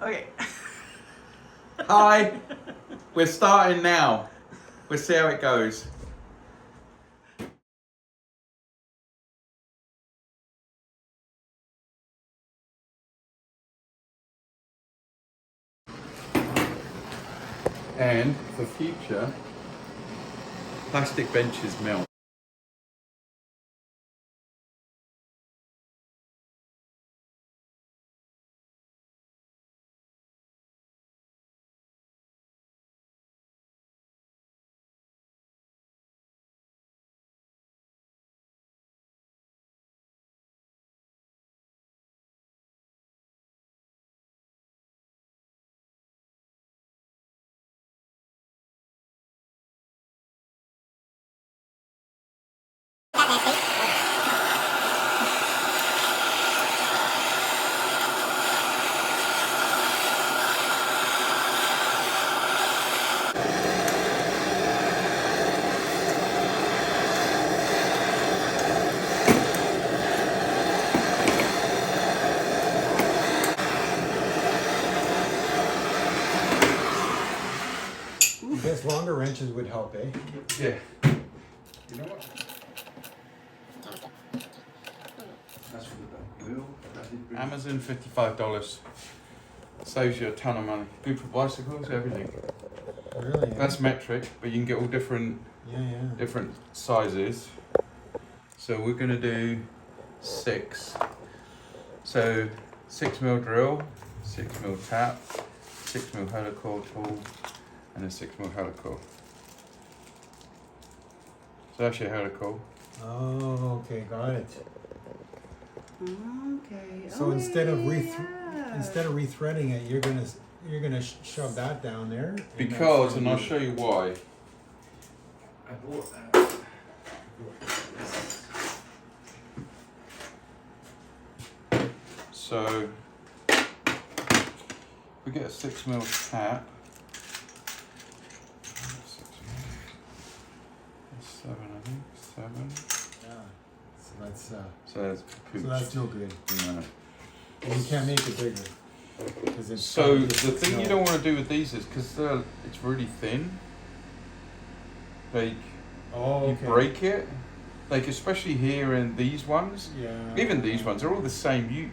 Okay. Hi, we're starting now. We'll see how it goes. And for future, plastic benches melt. I guess longer wrenches would help, eh? Yeah. You know what? That's for the wheel. Amazon, $55. Saves you a ton of money. Good for bicycles, everything. Really? That's metric, but you can get all different different sizes. So we're gonna do 6. So 6mm drill, 6mm tap, 6mm helical tool, and a 6mm helical. So that's your helical. Oh, okay, got it. Okay. So instead of rethreading it, you're gonna shove that down there. Because, and I'll show you why. I bought that. So we get a 6mm tap. 7, I think. 7. Yeah. So that's So that's no good. No. And you can't make it bigger. So the thing you don't want to do with these is because it's really thin. Like you break it. Like especially here in these ones. Yeah. Even these ones, they're all the same.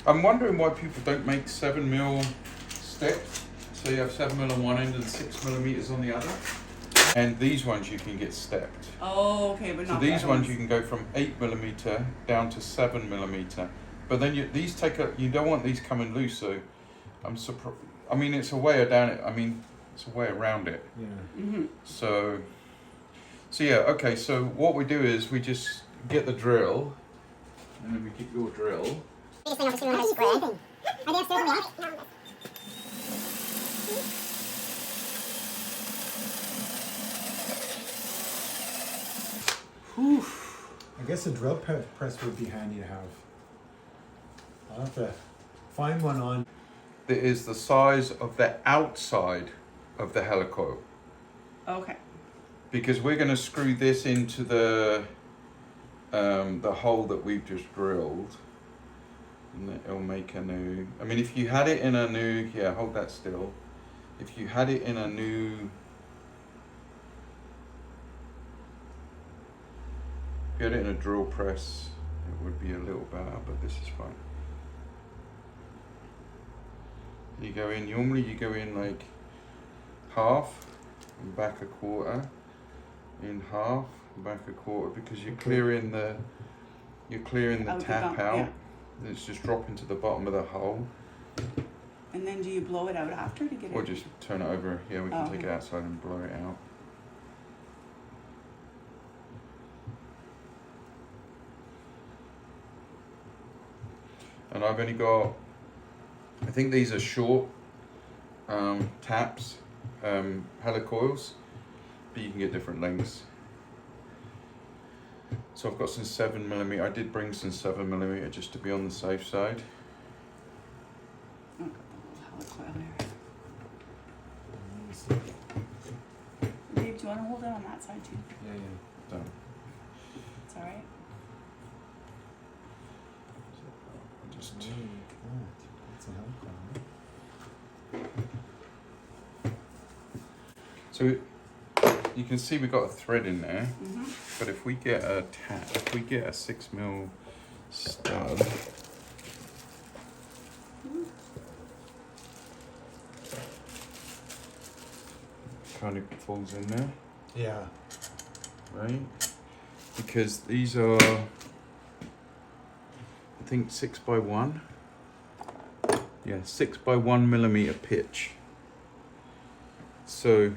I'm wondering why people don't make 7mm steps. So you have 7mm on one end and 6mm on the other. And these ones you can get stepped. Oh, okay, but not so these ones you can go from 8mm down to 7mm. But then you don't want these coming loose. So I'm surprised. I mean, it's a way around it. It's a way around it. Yeah. Mm-hmm. So yeah, okay. So what we do is we just get the drill, and then we get your drill. Whew. I guess a drill press would be handy to have. I'll have to find one on. That is the size of the outside of the helicoil. Okay. Because we're going to screw this into the hole that we've just drilled, and it'll make a new. I mean, if you had it in a new, hold that still. If you had it in a new. If you had it in a drill press, it would be a little better, but this is fine. Normally you go in like half and back a quarter, in half and back a quarter, because you're clearing the tap out. Yeah. And it's just dropping to the bottom of the hole. And then do you blow it out after to get it? Or just turn it over. Yeah, we can take okay. it outside and blow it out. And I've only got, I think these are short taps, helicoils, but you can get different lengths. So I've got some 7mm. I did bring some 7mm just to be on the safe side. Oh, got the little helicoil there. Dave, do you want to hold it on that side too? Yeah. Done. It's all right. Just That's a helicoil. So you can see we've got a thread in there, but if we get a 6mm stud, kind of falls in there. Yeah. Right? Because these are, I think 6x1. Yeah, 6x1mm pitch. So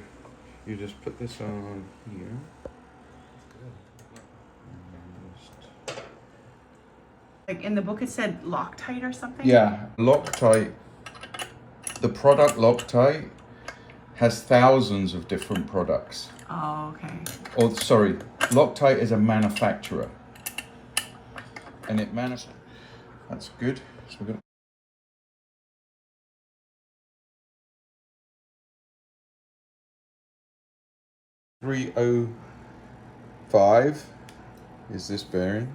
you just put this on here. Like in the book it said Loctite or something? Yeah, Loctite. The product Loctite has thousands of different products. Oh, okay. Or sorry, Loctite is a manufacturer. And it that's good. So we're gonna 305 is this bearing.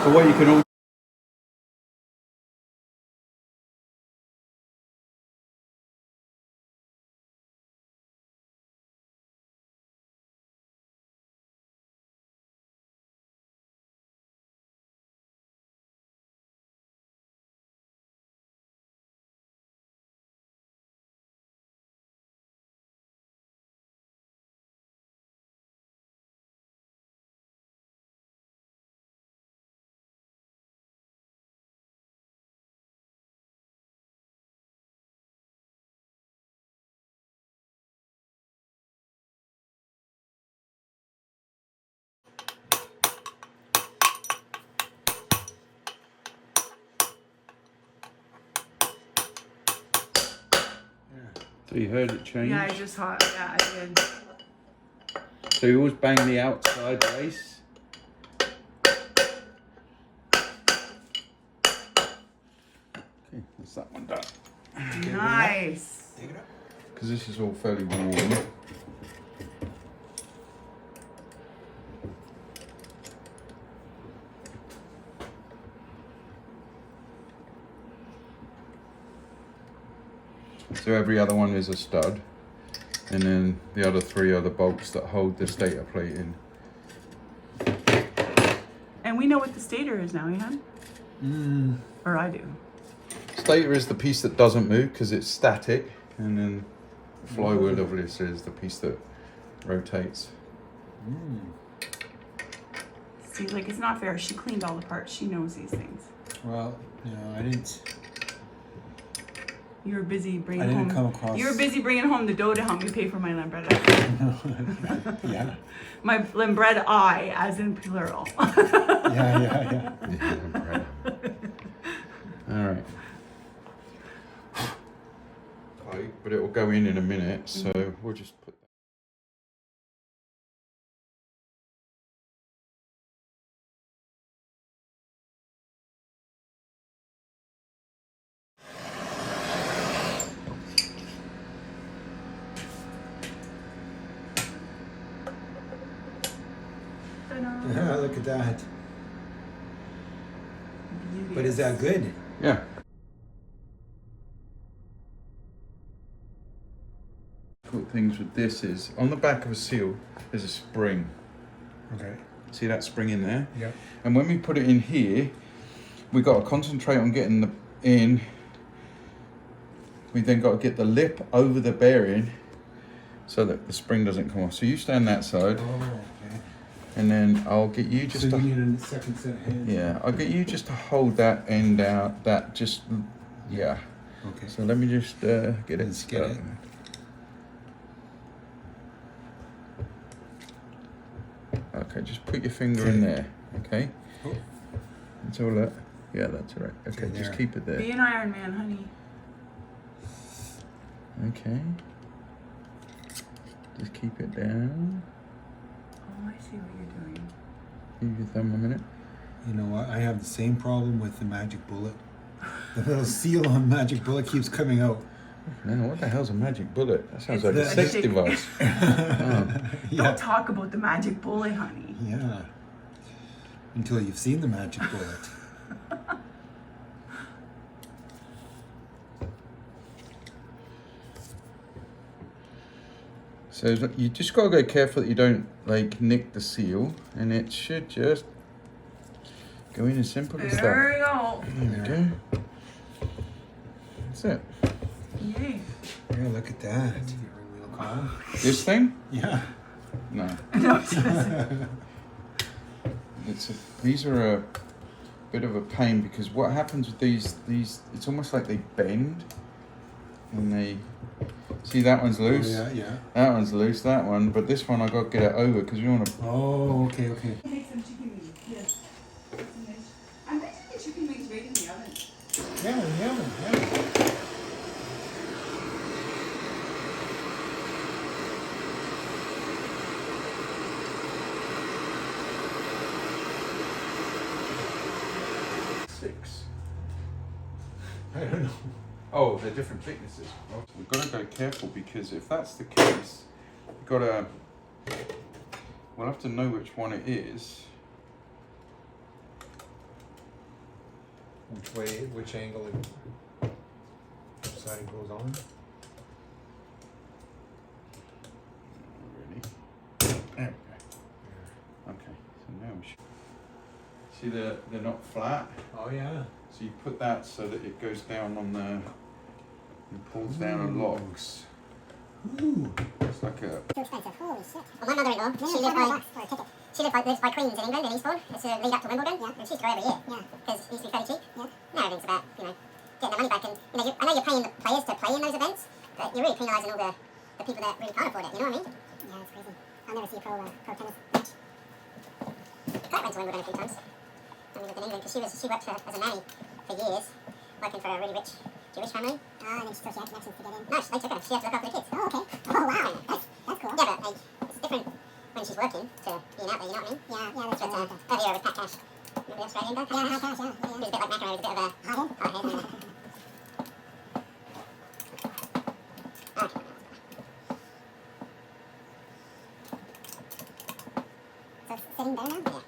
So what you can also So you heard it change? Yeah, I just thought, yeah, I did. So you always bang the outside base. Okay, that's that one done. Nice. Take it up. Because this is all fairly warm. So every other one is a stud, and then the other three are the bolts that hold the stator plate in. And we know what the stator is now, yeah? Or I do. Stator is the piece that doesn't move because it's static, and then the flywheel obviously is the piece that rotates. See, like, it's not fair. She cleaned all the parts. She knows these things. Well, no, I didn't. You were busy bringing I didn't home. come across. You were busy bringing home the dough to help me pay for my Lambretta. Yeah. My Lambretta I, as in plural. Yeah. All right. Tight, but it will go in a minute, so we'll just put that. Look at that. But is that good? Yeah. Cool things with this is on the back of a seal there's a spring. Okay. See that spring in there? Yeah. And when we put it in here, we've got to concentrate on getting the in. We then got to get the lip over the bearing so that the spring doesn't come off. So you stand that side, Oh, okay. and then I'll get you just So to, you need a second set of hands. yeah, I'll get you just to hold that end out. That just, yeah. Okay. So let me just get it. Let's get it. started. Okay, just put your finger in there. Okay. Oh. That's all that. Yeah, that's all right. Okay, Okay, just there. keep it there. Be an Iron Man, honey. Okay. Just keep it down. Oh, I see what you're doing. Give your thumb a minute. You know what? I have the same problem with the magic bullet. The little seal on magic bullet keeps coming out. Man, what the hell's a magic bullet? That sounds It's like a the- sex device. Oh. Don't talk about the magic bullet, honey. Yeah. Until you've seen the magic bullet. So you just gotta go careful that you don't like nick the seal, and it should just go in as simple as that. There you go. There we go. That's it. Yay. Yeah, look at that. Real calm. This thing? Yeah. No. No, it doesn't. These are a bit of a pain because what happens with these it's almost like they bend, and they see that one's loose. Oh, yeah. That one's loose. That one, but this one I got to get it over because we want to. Oh, okay. Make some chicken wings. Yes. I'm going to get chicken wings right in the oven. Yeah. 6. I don't know. Oh, they're different thicknesses. We've got to go careful because if that's the case, we've got to. We'll have to know which one it is. Which angle, which side it goes on? Really? There we go. Okay, so now we should. See, they're not flat. Oh yeah. So you put that so that it goes down on the. And pulls down and locks. Ooh. It's like a. Too expensive. Holy shit. Well, my mother-in-law, she lives by Queens in England, in Eastbourne. It's a lead up to Wimbledon. Yeah. And she used to go every year. Yeah. Because it used to be fairly cheap. Yeah. Now everything's about, getting their money back. And, I know you're paying the players to play in those events, but you're really penalising all the people that really can't afford it. You know what I mean? Yeah, it's crazy. I'll never see a pro tennis match. Kat went to Wimbledon a few times. When we lived in England, because she worked as a nanny for years, working for a really rich Jewish family. And then she had connections to get in. No, they took her. She had to look after the kids. Oh, okay. Oh, wow. That's cool. Yeah, but it's different when she's working to being out there, you know what I mean? Yeah, that's right. Earlier with Pat Cash. Remember the Australian guy? Yeah, Pat Cash, yeah. He was a bit like McEnroe, he was a bit of a hard-head. Okay. So it's sitting there now? Yeah.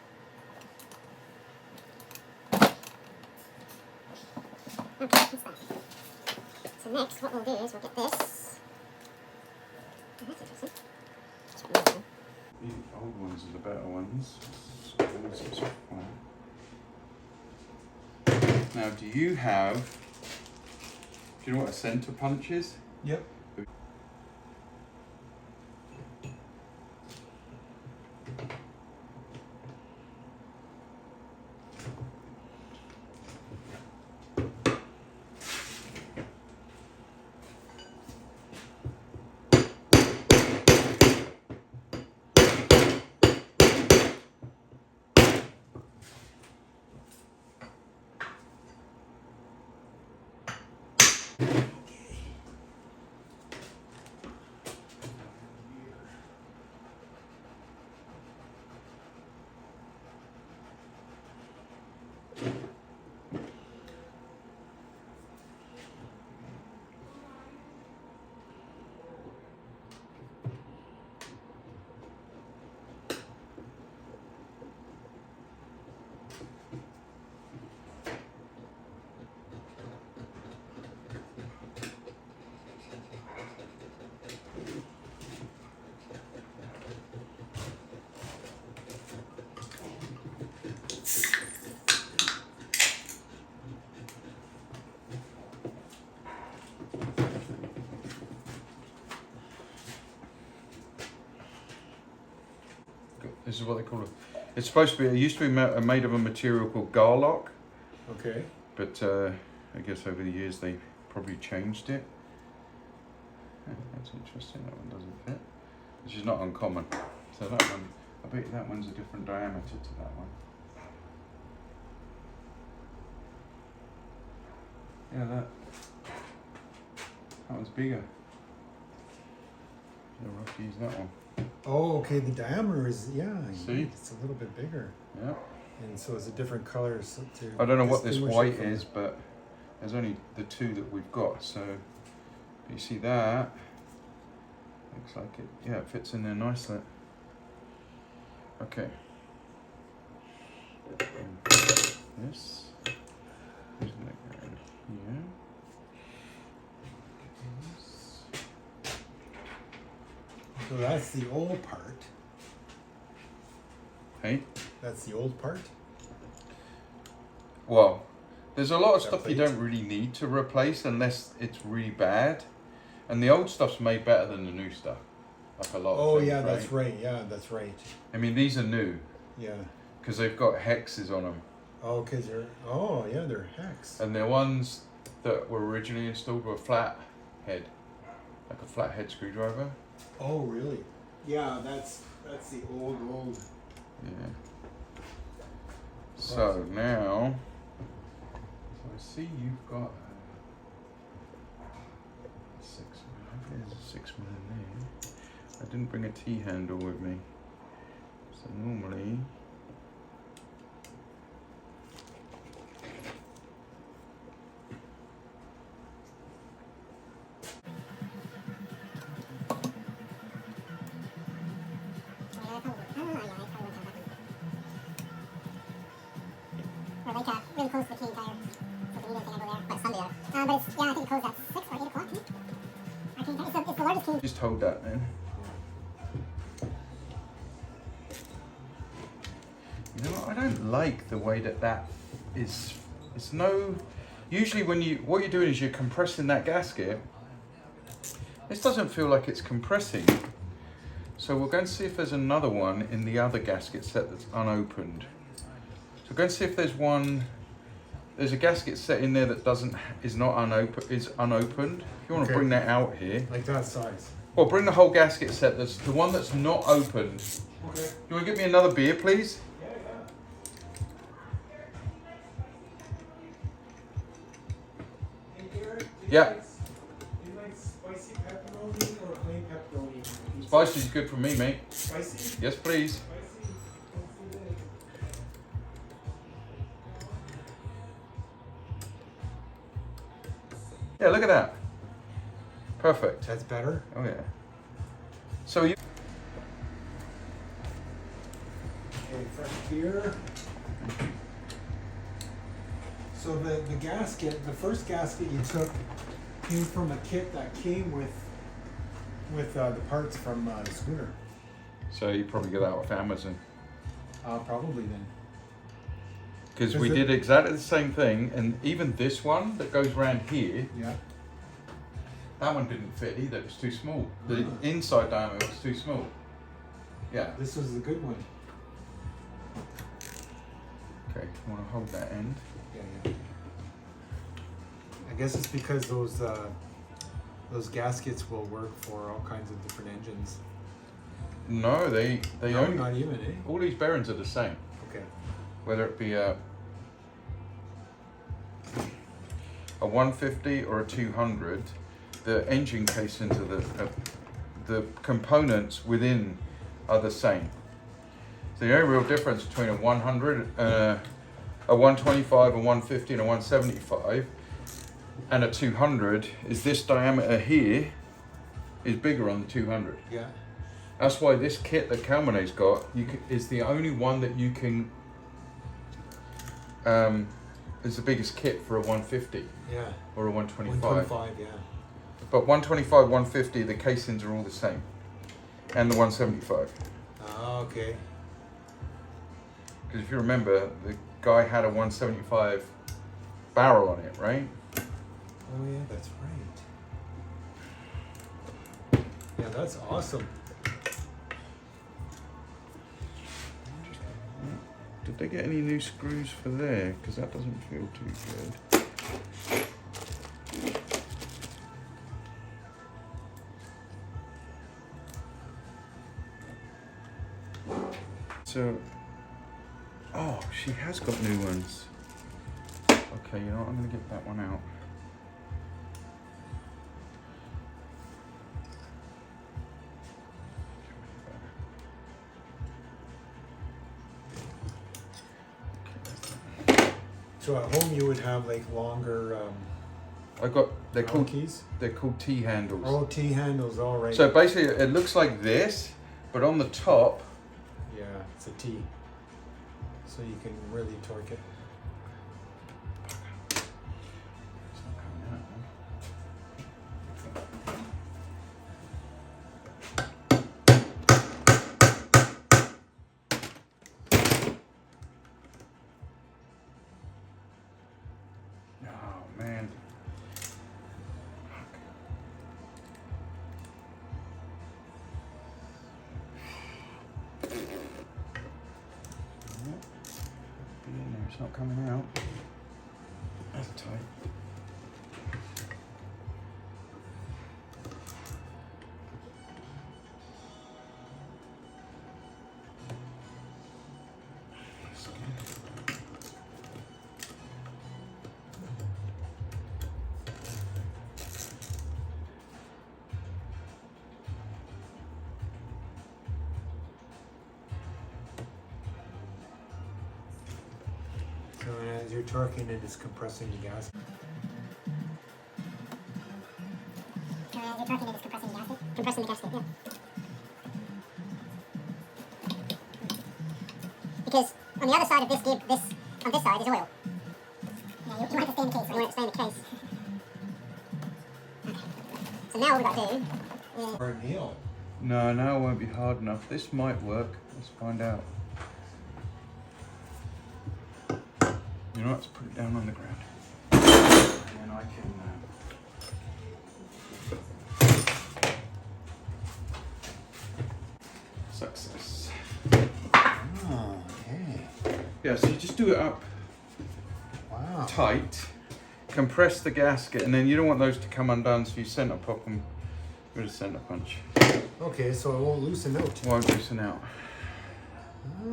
Okay, what's that? So next, what we'll do is we'll get this. Oh, that's interesting. The old ones are the better ones. Now, do you know what a centre punch is? Yep. This is what they call it. It's supposed to be. It used to be made of a material called garlock, Okay. but I guess over the years they probably changed it. Yeah, that's interesting. That one doesn't fit, which is not uncommon. So that one, I bet you that one's a different diameter to that one. Yeah, that one's bigger. We'll have to use that one. Oh, okay. The diameter is See? it's a little bit bigger, Yeah. and so it's a different color. So I don't know what this distinguish it white from is, but there's only the two that we've got. So you see that? Looks like it. Yeah, it fits in there nicely. Okay. And this. Who's gonna go in here? So that's the old part. Hey. That's the old part. Well, there's a lot of That stuff you plate. don't really need to replace unless it's really bad, and the old stuff's made better than the new stuff. Like a lot. Oh of things, yeah, that's right. Yeah, that's right. I mean, these are new Yeah. because they've got hexes on them, Oh, cause they're they're hex. and the ones that were originally installed were flat head, like a flat head screwdriver. Oh really? Yeah, that's the old. Yeah. So now, I see you've got a 6 mil. There's a 6 mil in there. I didn't bring a T handle with me. So normally. We're like really close to the Canadian Tire, so we need anything I go there. But Sunday, but it's, I think it closed at 6 or 8 o'clock. I can't tell. It's the largest Canadian. Just hold that then. You know what? I don't like the way that is. It's no. Usually when what you're doing is you're compressing that gasket. This doesn't feel like it's compressing. So we're going to see if there's another one in the other gasket set that's unopened. So we're going to see if there's one. There's a gasket set in there that is unopened. If you want to Okay. bring that out here, Like that size. well, bring the whole gasket set. That's the one that's not opened. Okay. You want to get me another beer, please? Yeah. Do you like spicy pepperoni or plain pepperoni? Spicy is good for me, mate. Spicy? Yes, please. Yeah, look at that. Perfect. That's better. Oh yeah. So you. Okay, fresh beer. So the gasket, the first gasket you took came from a kit that came with the parts from the scooter. So you probably get that off Amazon. Probably then. Because Is we it- did exactly the same thing, and even this one that goes around here, Yeah. that one didn't fit either. It was too small. The Ah. inside diameter was too small. Yeah. This was the good one. Okay. I want to hold that end. Yeah. I guess it's because those gaskets will work for all kinds of different engines. No, they No, only. not even, eh? All these bearings are the same. Okay. Whether it be a 150 or a 200, the engine casings of the components within are the same. So the only real difference between a 100, a 125, a 150, and a 175, and a 200 is this diameter here is bigger on the 200. Yeah. That's why this kit that Calmane's got is the only one that you can. Is the biggest kit for a 150 Yeah. or a 125. 125, yeah. But 125, 150, the casings are all the same, and the 175. Ah, okay. Because if you remember, the guy had a 175 barrel on it, right? Oh yeah, that's right. Yeah, that's awesome. Did they get any new screws for there? Because that doesn't feel too good. So, oh, she has got new ones. Okay, you know what? I'm going to get that one out. So at home you would have like longer I got they're called keys. they're called T handles. Oh, T handles, all right. So basically, it looks like this, but on the top. Yeah, it's a T. So you can really torque it. It's not coming out, oh man. It's not coming out. That's tight. So as you're torquing it, it's compressing the gas. As you're torquing it, it's compressing the gasket. Compressing the gasket, yeah. Because on the other side of this gear, on this side is oil. Yeah, you want it to stay in the case. You want it to stay in the case. Okay. So now all we've got to do is... Or a nail. No, it won't be hard enough. This might work. Let's find out. You know what? Let's put it down on the ground. And then I can. Success. Oh, okay. Yeah, so you just do it up Wow. tight, compress the gasket, and then you don't want those to come undone, so you center pop them with a center punch. Okay, so it won't loosen out. Won't loosen out.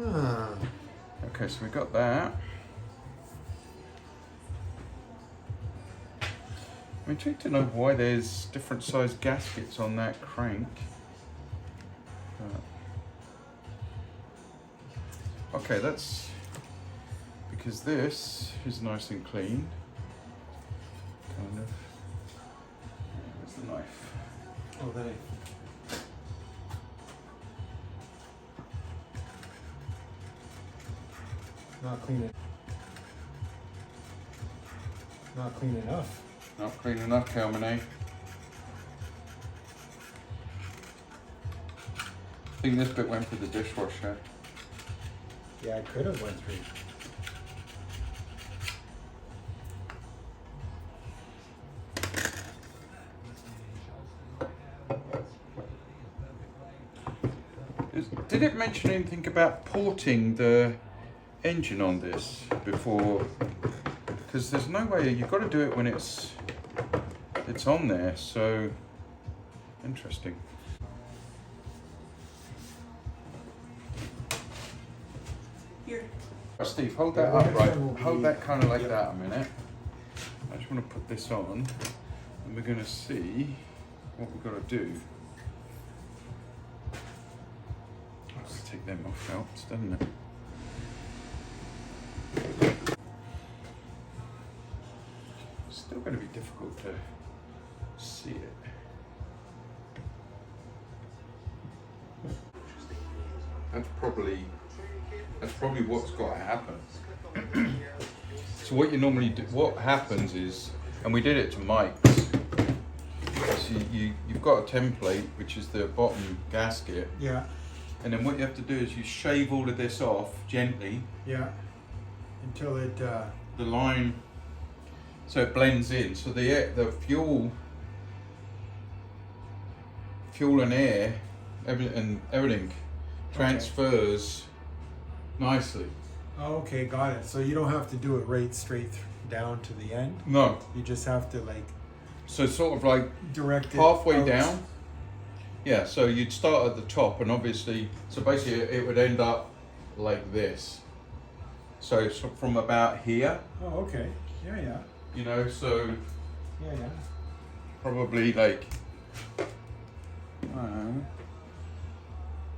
Ah. Okay, so we got that. I'm intrigued to know why there's different size gaskets on that crank. Okay, that's because this is nice and clean. Kind of. Where's the knife? Oh, then not clean it. Not clean enough. Not clean enough, Calmine. I think this bit went through the dishwasher. Yeah, I could have went through. Did it mention anything about porting the engine on this before? Because there's no way, you've got to do it when it's on there, so interesting. Here. Steve, hold that Yeah, upright. will be- Hold that kind of like that a minute. I just want to put this on, and we're going to see what we've got to do. Let's take them off helps, doesn't it? Still going to be difficult to see it. That's probably what's got to happen. So what you normally do, what happens is, and we did it to Mike's. So you've got a template, which is the bottom gasket. Yeah. And then what you have to do is you shave all of this off gently. Yeah. Until it. The line, so it blends in. So the fuel and air, everything transfers nicely. Oh, okay, got it. So you don't have to do it right straight down to the end. No. You just have to like So sort of like direct it halfway out. down. Yeah, so you'd start at the top, and obviously, so basically it would end up like this. So from about here, Oh, okay. Yeah, yeah. you know, so Yeah, yeah. probably like,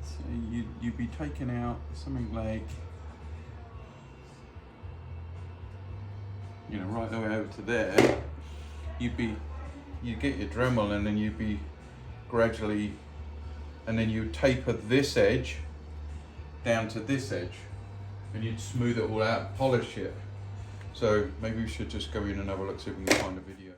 so you'd be taking out something like, you know, right the way over to there, you'd get your Dremel, and then you'd be gradually, and then you'd taper this edge down to this edge, and you'd smooth it all out, polish it. So maybe we should just go in and have a look, see if we can find a video.